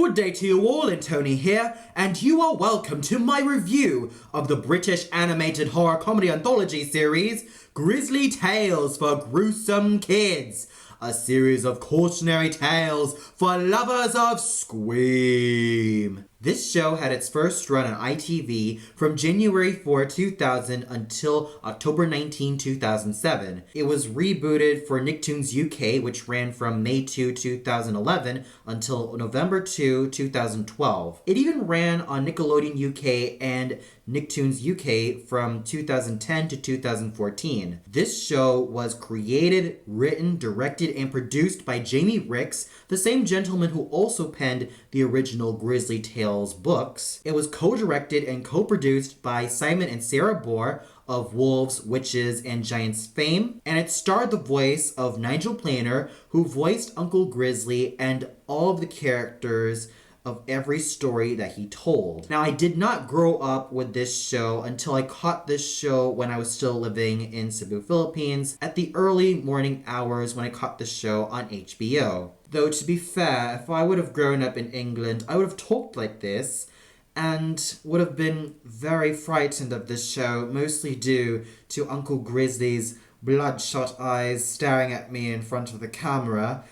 Good day to you all, and Tony here, and you are welcome to my review of the British animated horror comedy anthology series, Grizzly Tales for Gruesome Kids, a series of cautionary tales for lovers of Scream. This show had its first run on ITV from January 4, 2000 until October 19, 2007. It was rebooted for Nicktoons UK, which ran from May 2, 2011 until November 2, 2012. It even ran on Nickelodeon UK and Nicktoons UK from 2010 to 2014. This show was created, written, directed, and produced by Jamie Ricks, the same gentleman who also penned the original Grizzly Tales books. It was co-directed and co-produced by Simon and Sarah Bohr of Wolves, Witches, and Giants fame, and it starred the voice of Nigel Planer, who voiced Uncle Grizzly and all of the characters of every story that he told. Now, I did not grow up with this show until I caught this show when I was still living in Cebu, Philippines, at the early morning hours when I caught the show on HBO. Though, to be fair, if I would have grown up in England, I would have talked like this and would have been very frightened of this show, mostly due to Uncle Grizzly's bloodshot eyes staring at me in front of the camera,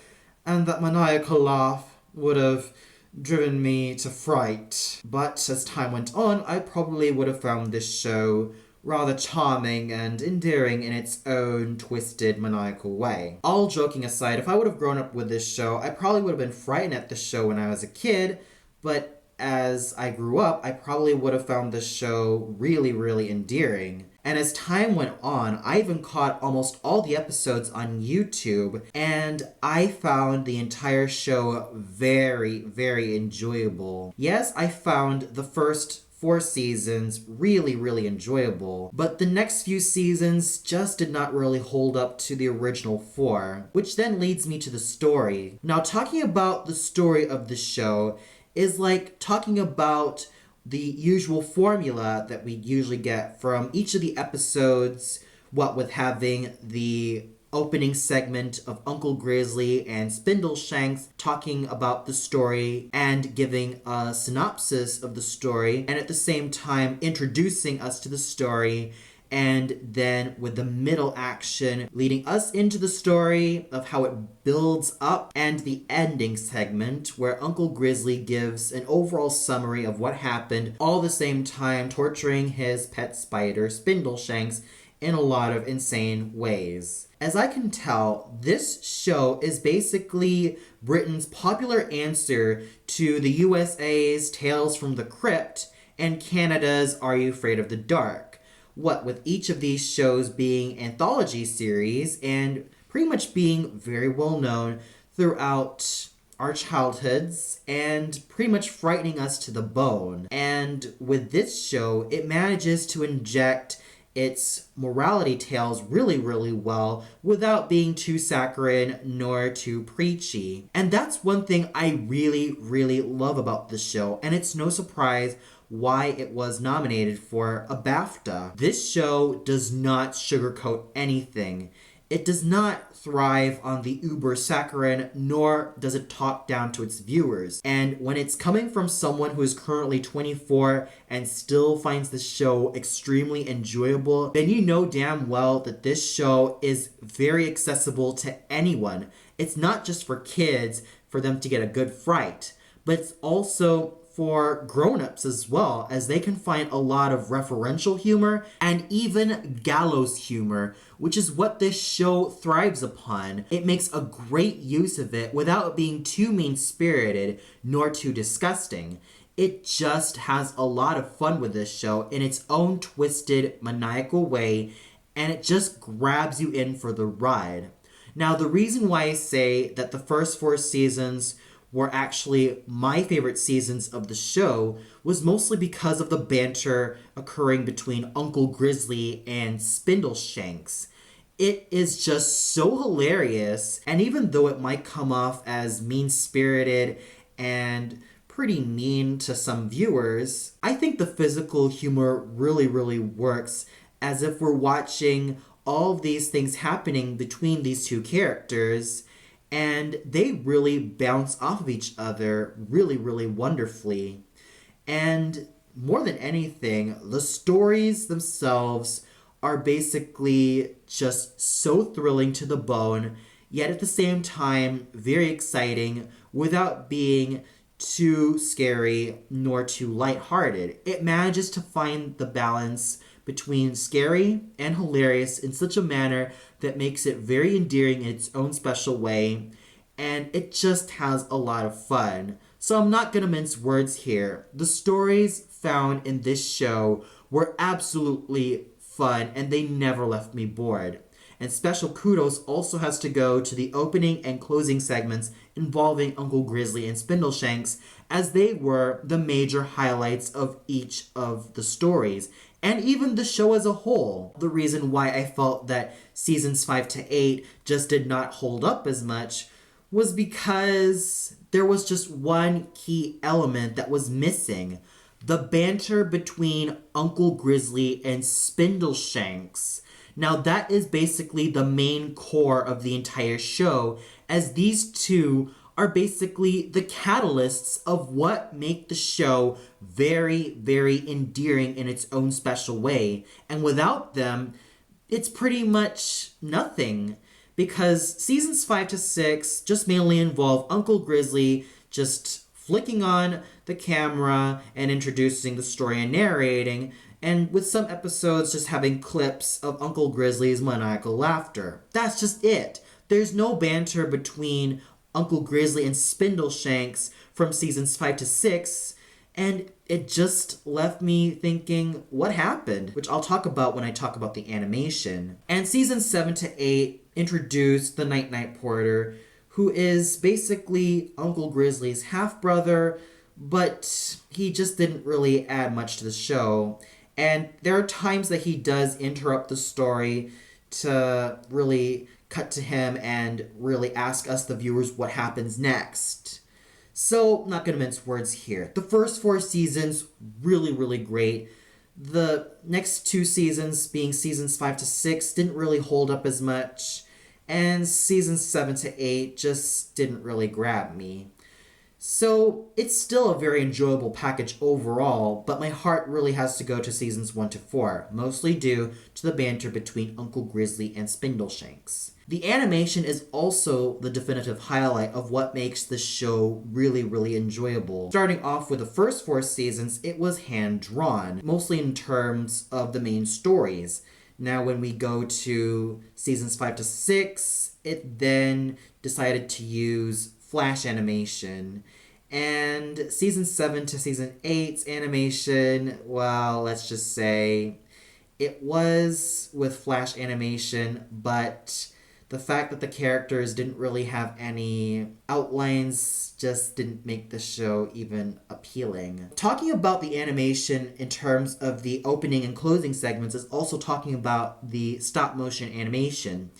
and that maniacal laugh would have driven me to fright. But as time went on, I probably would have found this show rather charming and endearing in its own twisted, maniacal way. All joking aside, if I would have grown up with this show, I probably would have been frightened at the show when I was a kid, but as I grew up, I probably would have found this show really, really endearing. And as time went on, I even caught almost all the episodes on YouTube, and I found the entire show very, very enjoyable. Yes, I found the first 4 seasons really, really enjoyable, but the next few seasons just did not really hold up to the original 4, which then leads me to the story. Now, talking about the story of the show is like talking about the usual formula that we usually get from each of the episodes, what with having the opening segment of Uncle Grizzly and Spindleshanks talking about the story and giving a synopsis of the story, and at the same time introducing us to the story, and then with the middle action leading us into the story of how it builds up, and the ending segment where Uncle Grizzly gives an overall summary of what happened, all the same time torturing his pet spider Spindleshanks in a lot of insane ways. As I can tell, this show is basically Britain's popular answer to the USA's Tales from the Crypt and Canada's Are You Afraid of the Dark? What with each of these shows being anthology series and pretty much being very well known throughout our childhoods and pretty much frightening us to the bone. And with this show, it manages to inject its morality tales really, really well without being too saccharine nor too preachy. And that's one thing I really, really love about the show, and it's no surprise why it was nominated for a BAFTA. This show does not sugarcoat anything. It does not thrive on the uber saccharine, nor does it talk down to its viewers. And when it's coming from someone who is currently 24 and still finds the show extremely enjoyable, then you know damn well that this show is very accessible to anyone. It's not just for kids for them to get a good fright, but it's also for grown-ups as well, as they can find a lot of referential humor and even gallows humor, which is what this show thrives upon. It makes a great use of it without being too mean-spirited nor too disgusting. It just has a lot of fun with this show in its own twisted, maniacal way, and it just grabs you in for the ride. Now, the reason why I say that the first 4 seasons were actually my favorite seasons of the show was mostly because of the banter occurring between Uncle Grizzly and Spindleshanks. It is just so hilarious, and even though it might come off as mean-spirited and pretty mean to some viewers, I think the physical humor really, really works, as if we're watching all of these things happening between these two characters, and they really bounce off of each other really, really wonderfully. And more than anything, the stories themselves are basically just so thrilling to the bone, yet at the same time, very exciting without being too scary nor too lighthearted. It manages to find the balance between scary and hilarious in such a manner that makes it very endearing in its own special way, and it just has a lot of fun. So I'm not gonna mince words here. The stories found in this show were absolutely fun and they never left me bored. And special kudos also has to go to the opening and closing segments involving Uncle Grizzly and Spindleshanks, as they were the major highlights of each of the stories, and even the show as a whole. The reason why I felt that seasons 5 to 8 just did not hold up as much was because there was just one key element that was missing: the banter between Uncle Grizzly and Spindleshanks. Now, that is basically the main core of the entire show, as these two are basically the catalysts of what make the show very, very endearing in its own special way. And without them, it's pretty much nothing. Because seasons 5 to 6 just mainly involve Uncle Grizzly just flicking on the camera and introducing the story and narrating, and with some episodes just having clips of Uncle Grizzly's maniacal laughter. That's just it. There's no banter between Uncle Grizzly and Spindleshanks from seasons 5 to 6, and it just left me thinking, what happened? Which I'll talk about when I talk about the animation. And seasons 7 to 8 introduced the Night Night Porter, who is basically Uncle Grizzly's half-brother, but he just didn't really add much to the show. And there are times that he does interrupt the story to really cut to him and really ask us, the viewers, what happens next. So, not gonna mince words here. The first 4 seasons, really, really great. The next 2 seasons, being seasons 5 to 6, didn't really hold up as much. And seasons 7 to 8 just didn't really grab me. So it's still a very enjoyable package overall, but my heart really has to go to seasons 1 to 4, mostly due to the banter between Uncle Grizzly and Spindleshanks. The animation is also the definitive highlight of what makes the show really, really enjoyable. Starting off with the first 4 seasons, it was hand-drawn, mostly in terms of the main stories. Now when we go to seasons 5 to 6, it then decided to use Flash animation. And season 7 to season 8's animation, well, let's just say it was with Flash animation, but the fact that the characters didn't really have any outlines just didn't make the show even appealing. Talking about the animation in terms of the opening and closing segments is also talking about the stop motion animation.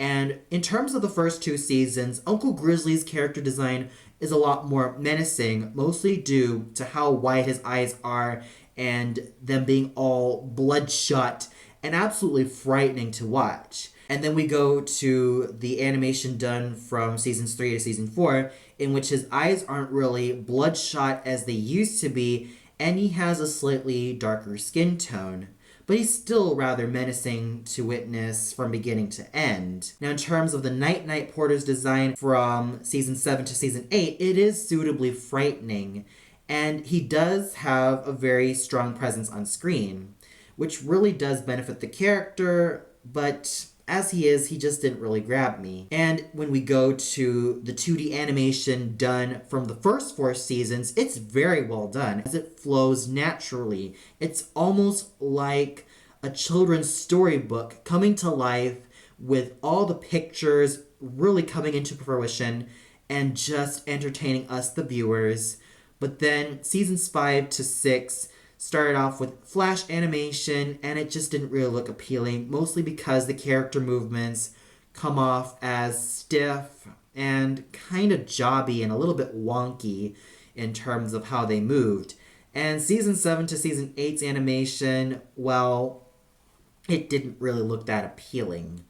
And in terms of the first 2 seasons, Uncle Grizzly's character design is a lot more menacing, mostly due to how wide his eyes are and them being all bloodshot and absolutely frightening to watch. And then we go to the animation done from seasons 3 to season 4, in which his eyes aren't really bloodshot as they used to be, and he has a slightly darker skin tone. But he's still rather menacing to witness from beginning to end. Now, in terms of the Night Night Porter's design from season 7 to season 8, it is suitably frightening, and he does have a very strong presence on screen, which really does benefit the character, but as he is, he just didn't really grab me. And when we go to the 2D animation done from the first 4 seasons, it's very well done, as it flows naturally. It's almost like a children's storybook coming to life with all the pictures really coming into fruition and just entertaining us, the viewers. But then seasons 5 to 6 started off with Flash animation, and it just didn't really look appealing, mostly because the character movements come off as stiff and kind of jobby and a little bit wonky in terms of how they moved. And season 7 to season 8's animation, well, it didn't really look that appealing.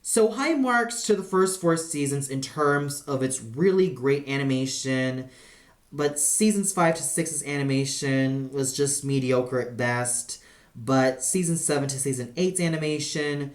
So high marks to the first 4 seasons in terms of its really great animation, but seasons 5 to 6's animation was just mediocre at best. But season 7 to season 8's animation,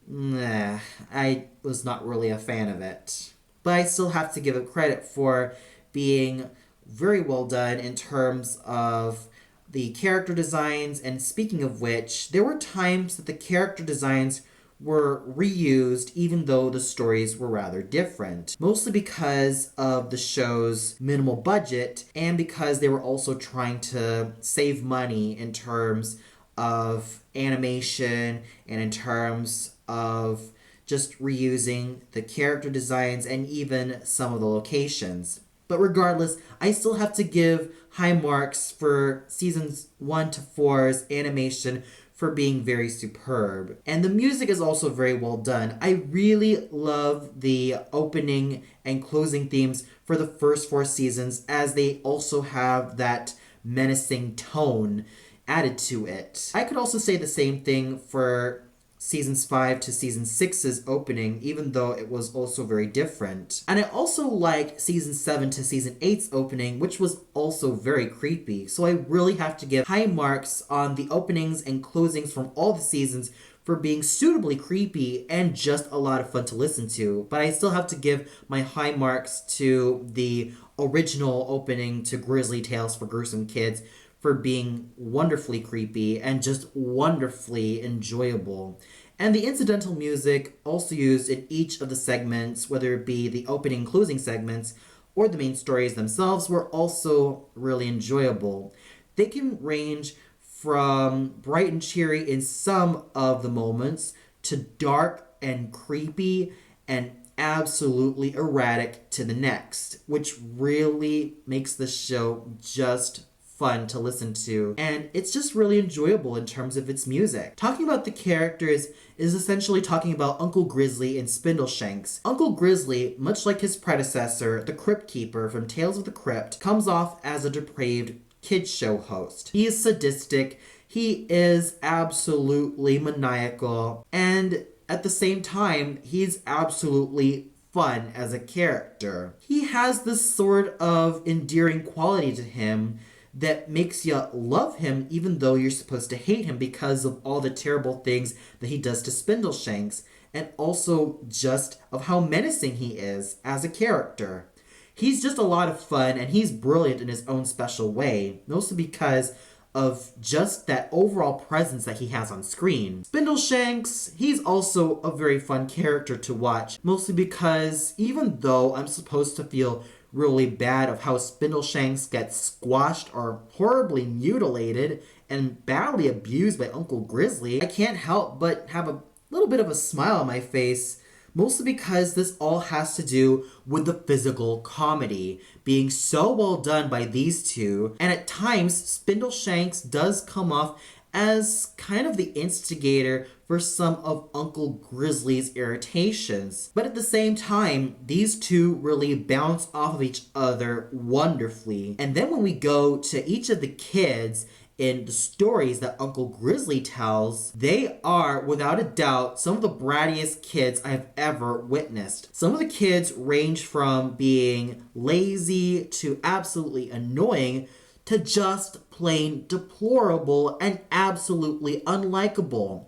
nah, I was not really a fan of it. But I still have to give it credit for being very well done in terms of the character designs. And speaking of which, there were times that the character designs were reused even though the stories were rather different. Mostly because of the show's minimal budget and because they were also trying to save money in terms of animation and in terms of just reusing the character designs and even some of the locations. But regardless, I still have to give high marks for seasons 1 to 4's animation for being very superb. And the music is also very well done. I really love the opening and closing themes for the first 4 seasons, as they also have that menacing tone added to it. I could also say the same thing for seasons 5 to season 6's opening, even though it was also very different. And I also like season 7 to season 8's opening, which was also very creepy. So I really have to give high marks on the openings and closings from all the seasons for being suitably creepy and just a lot of fun to listen to. But I still have to give my high marks to the original opening to Grizzly Tales for Gruesome Kids for being wonderfully creepy and just wonderfully enjoyable. And the incidental music also used in each of the segments, whether it be the opening and closing segments or the main stories themselves, were also really enjoyable. They can range from bright and cheery in some of the moments to dark and creepy and absolutely erratic to the next, which really makes the show just fun to listen to, and it's just really enjoyable in terms of its music. Talking about the characters is essentially talking about Uncle Grizzly and Spindleshanks. Uncle Grizzly, much like his predecessor, the Crypt Keeper from Tales of the Crypt, comes off as a depraved kids show host. He is sadistic, he is absolutely maniacal, and at the same time, he's absolutely fun as a character. He has this sort of endearing quality to him that makes you love him even though you're supposed to hate him because of all the terrible things that he does to Spindleshanks, and also just of how menacing he is as a character. He's just a lot of fun, and he's brilliant in his own special way, mostly because of just that overall presence that he has on screen. Spindleshanks, he's also a very fun character to watch, mostly because even though I'm supposed to feel really bad of how Spindleshanks gets squashed or horribly mutilated and badly abused by Uncle Grizzly, I can't help but have a little bit of a smile on my face, mostly because this all has to do with the physical comedy being so well done by these two, and at times Spindleshanks does come off as kind of the instigator for some of Uncle Grizzly's irritations. But at the same time, these two really bounce off of each other wonderfully. And then when we go to each of the kids in the stories that Uncle Grizzly tells, they are, without a doubt, some of the brattiest kids I've ever witnessed. Some of the kids range from being lazy to absolutely annoying to just plain deplorable and absolutely unlikable.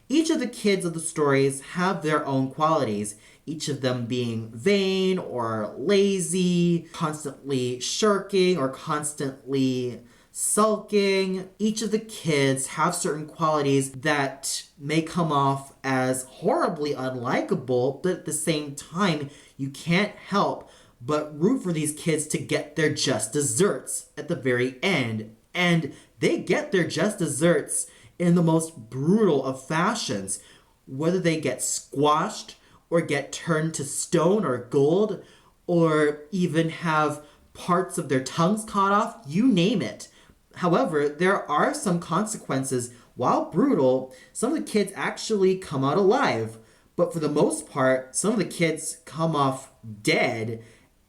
Each of the kids of the stories have their own qualities, each of them being vain or lazy, constantly shirking or constantly sulking. Each of the kids have certain qualities that may come off as horribly unlikable, but at the same time, you can't help but root for these kids to get their just desserts at the very end. And they get their just desserts in the most brutal of fashions, whether they get squashed or get turned to stone or gold, or even have parts of their tongues cut off, you name it. However, there are some consequences. While brutal, some of the kids actually come out alive, but for the most part, some of the kids come off dead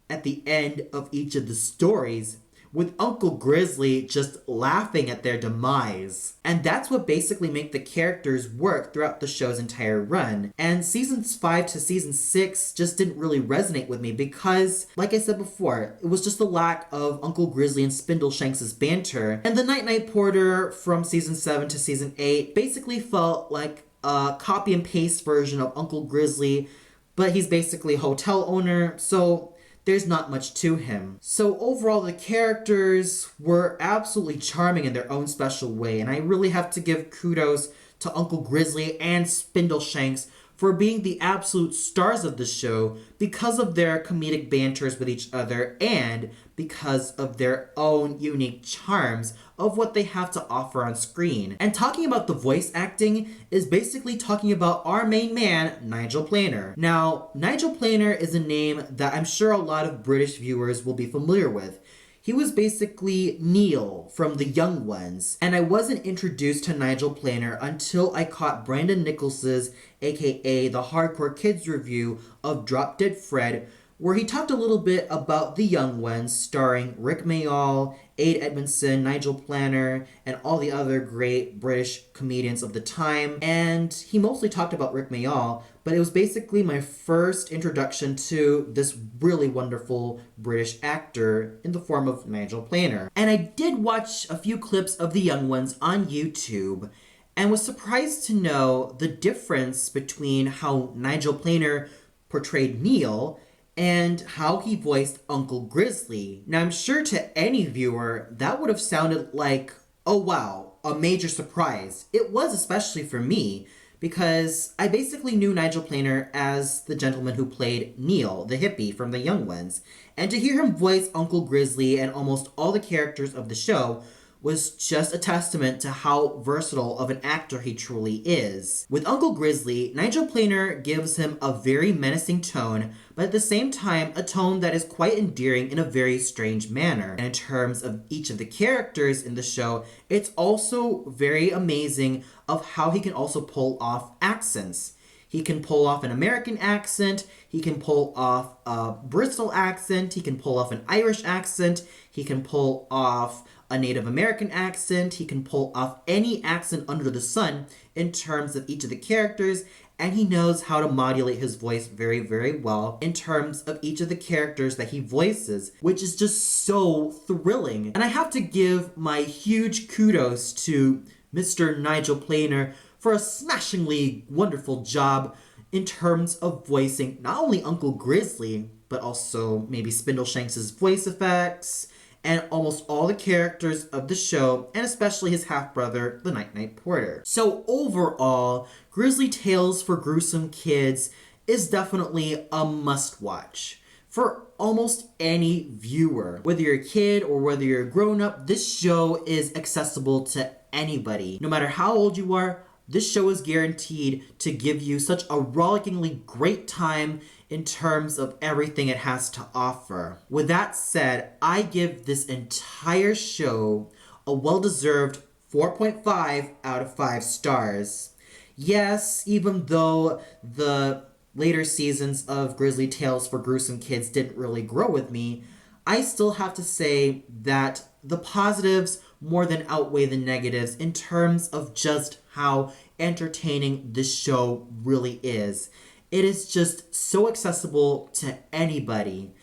at the end of each of the stories, with Uncle Grizzly just laughing at their demise. And that's what basically made the characters work throughout the show's entire run. And seasons 5 to season 6 just didn't really resonate with me because, like I said before, it was just the lack of Uncle Grizzly and Spindleshanks' banter. And the Night Night Porter from season 7 to season 8 basically felt like a copy and paste version of Uncle Grizzly, but he's basically a hotel owner, so there's not much to him. So overall, the characters were absolutely charming in their own special way, and I really have to give kudos to Uncle Grizzly and Spindleshanks for being the absolute stars of the show because of their comedic banters with each other and because of their own unique charms of what they have to offer on screen. And talking about the voice acting is basically talking about our main man, Nigel Planer. Now, Nigel Planer is a name that I'm sure a lot of British viewers will be familiar with. He was basically Neil from The Young Ones, and I wasn't introduced to Nigel Planer until I caught Brandon Nichols's, aka the Hardcore Kids review of Drop Dead Fred, where he talked a little bit about The Young Ones, starring Rick Mayall, Ade Edmondson, Nigel Planer, and all the other great British comedians of the time. And he mostly talked about Rick Mayall, but it was basically my first introduction to this really wonderful British actor in the form of Nigel Planer. And I did watch a few clips of The Young Ones on YouTube, and was surprised to know the difference between how Nigel Planer portrayed Neil and how he voiced Uncle Grizzly. Now, I'm sure to any viewer, that would have sounded like, oh wow, a major surprise. It was, especially for me, because I basically knew Nigel Planer as the gentleman who played Neil, the hippie from The Young Ones. And to hear him voice Uncle Grizzly and almost all the characters of the show was just a testament to how versatile of an actor he truly is. With Uncle Grizzly, Nigel Planer gives him a very menacing tone, but at the same time, a tone that is quite endearing in a very strange manner. And in terms of each of the characters in the show, it's also very amazing of how he can also pull off accents. He can pull off an American accent, he can pull off a Bristol accent, he can pull off an Irish accent, he can pull off a Native American accent, he can pull off any accent under the sun in terms of each of the characters, and he knows how to modulate his voice very, very well in terms of each of the characters that he voices, which is just so thrilling. And I have to give my huge kudos to Mr. Nigel Planer for a smashingly wonderful job in terms of voicing not only Uncle Grizzly, but also maybe Spindleshanks' voice effects, and almost all the characters of the show, and especially his half-brother, the Night Night Porter. So overall, Grizzly Tales for Gruesome Kids is definitely a must-watch for almost any viewer. Whether you're a kid or whether you're a grown-up, this show is accessible to anybody. No matter how old you are, this show is guaranteed to give you such a rollickingly great time in terms of everything it has to offer. With that said, I give this entire show a well-deserved 4.5 out of 5 stars. Yes, even though the later seasons of Grizzly Tales for Gruesome Kids didn't really grow with me, I still have to say that the positives more than outweigh the negatives in terms of just how entertaining this show really is. It is just so accessible to anybody.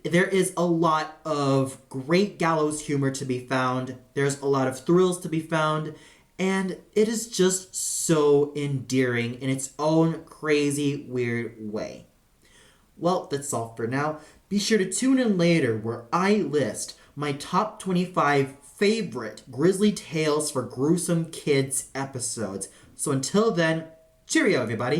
There is a lot of great gallows humor to be found. There's a lot of thrills to be found. And it is just so endearing in its own crazy, weird way. Well, that's all for now. Be sure to tune in later where I list my top 25 favorite Grizzly Tales for Gruesome Kids episodes. So until then, cheerio everybody!